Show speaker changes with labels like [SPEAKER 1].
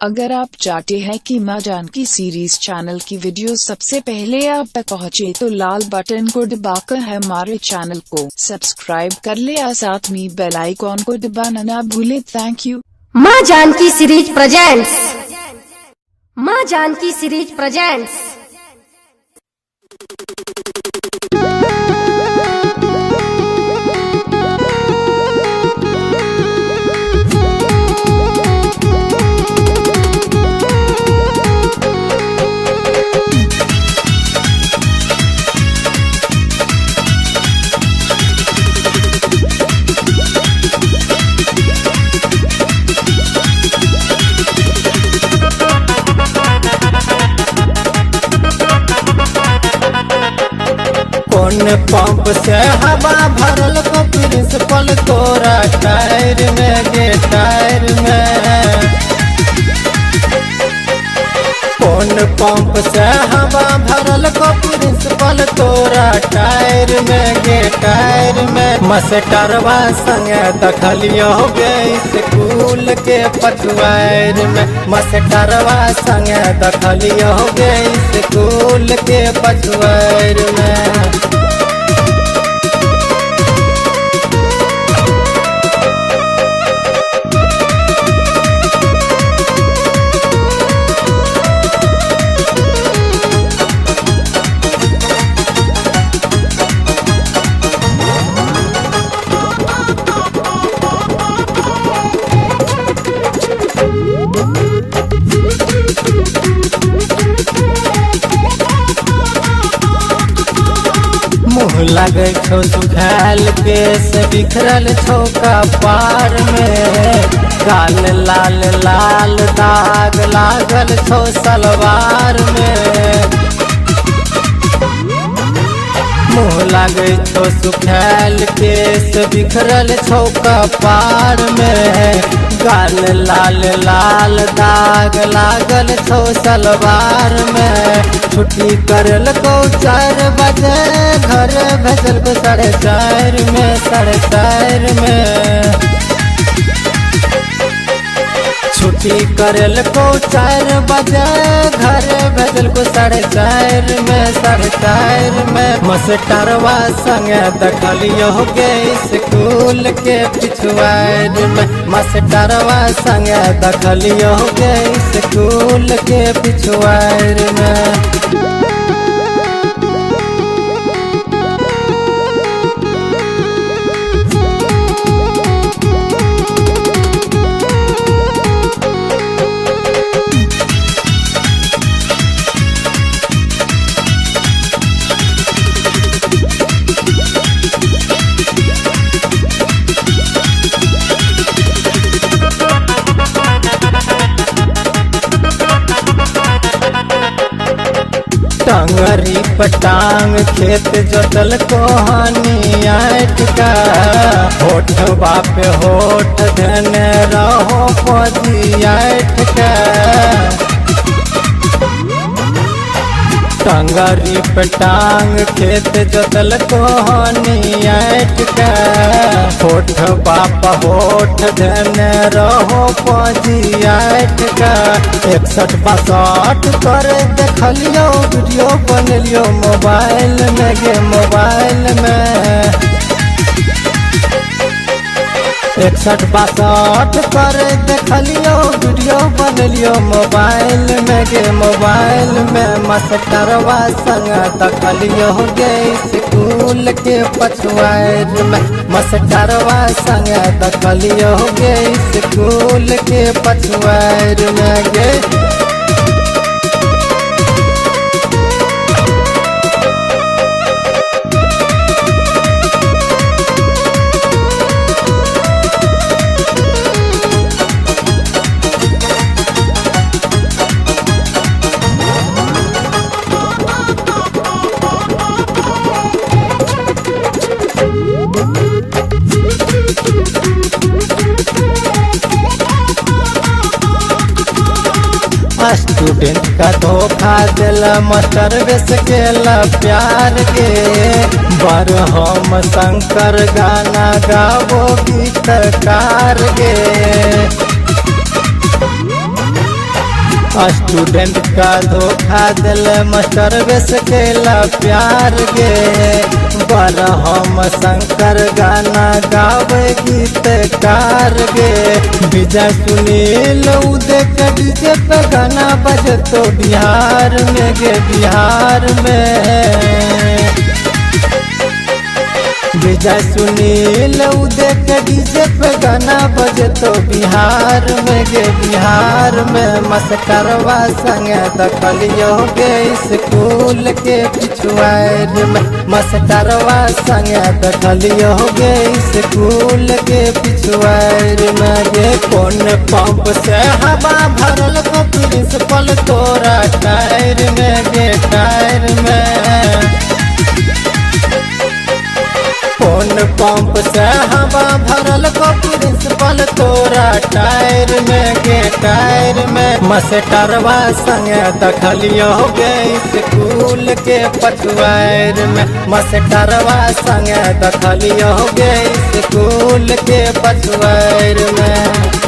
[SPEAKER 1] अगर आप चाहते हैं कि माँ जानकी सीरीज चैनल की वीडियो सबसे पहले आप तक पहुँचे तो लाल बटन को दबाकर हमारे चैनल को सब्सक्राइब कर ले और साथ में बेल आइकॉन को दबाना ना भूले। Thank you.
[SPEAKER 2] माँ जानकी सीरीज प्रेजेंट्स। माँ जानकी सीरीज प्रेजेंट्स।
[SPEAKER 3] कौन पंप से हवा भरल को प्रिंसिपल तोरा टायर में गे टायर में। कौन पंप से हवा भरल को प्रिंसिपल तोरा टायर में गे टायर में। मास्टरवा संगे दखलियो गे स्कूल के पछुआर में। मास्टरवा संगे दखलियो गे स्कूल के पछुआर में। मुँह लगे छो सुखाल केस बिखरल छो कपार में। गाल लाल लाल दाग लागल छो सलवार में। मुँह लगे छो सुखाल केस बिखरल छो कपार में। गाल लाल लाल दाग लागल छो सलवार में। छुट्टी करल को 4 बजे घर भेजल को 4:30 में 4:30 में। छुट्टी करल को 4 बजे घर भेजल को 4:30 में 4:30 में। मास्टरवा संगे दखलियो गे स्कूल के पिछुआर में। मास्टरवा संगे दखलियो गे स्कूल के पिछुआर में। टांगरी पटांग खेत जोतल कोहानी आठ का। होठ बाप होठ धन रहो पौधी आठ का। टांगरी पटांग खेत जोतल कोहानी आठ का। होठ बाप होठ धन रहो पौधी आठ का। 61-62 कर देखलियो वीडियो बनलियो मोबाइल में गे मोबाइल में। 61-62 कर देखलियो वीडियो बनलियो मोबाइल में गे मोबाइल में। मास्टरवा संग दखलियो गे स्कूल के पछुआर में। मास्टरवा संग दखलियो गे स्कूल के पछुआर में गे। स्टूडेंट का धोखा दिला मास्टर बेस केला प्यार के। बर हम शंकर गाना गावो गीतकार के। स्टूडेंट का धोखा दिल मास्टर बेस केला प्यार गे बर हम शंकर गाना गावे गीतकार गे विजय सुनील उदय के डीजे पे गाना बजे तो बिहार में गे बिहार में विजय सुनील उदय के डीजे पे गाना बजे तो बिहार में गे बिहार में मस्करवा संग दखलियो गे स्कूल के पिछुआर में मस्करवा संग दखलियो गे स्कूल के पिछुआर में गे कौन पंप से हवा भरल को प्रिंसिपल तोरा टायर में गे टायर में कौन पंप से हवा भरल को प्रिंसिपल तोरा टायर में गे टायर में मास्टरवा संग दखलियो गे स्कूल के पछुआर में मास्टरवा संग दखलियो गे स्कूल के पछुआर में।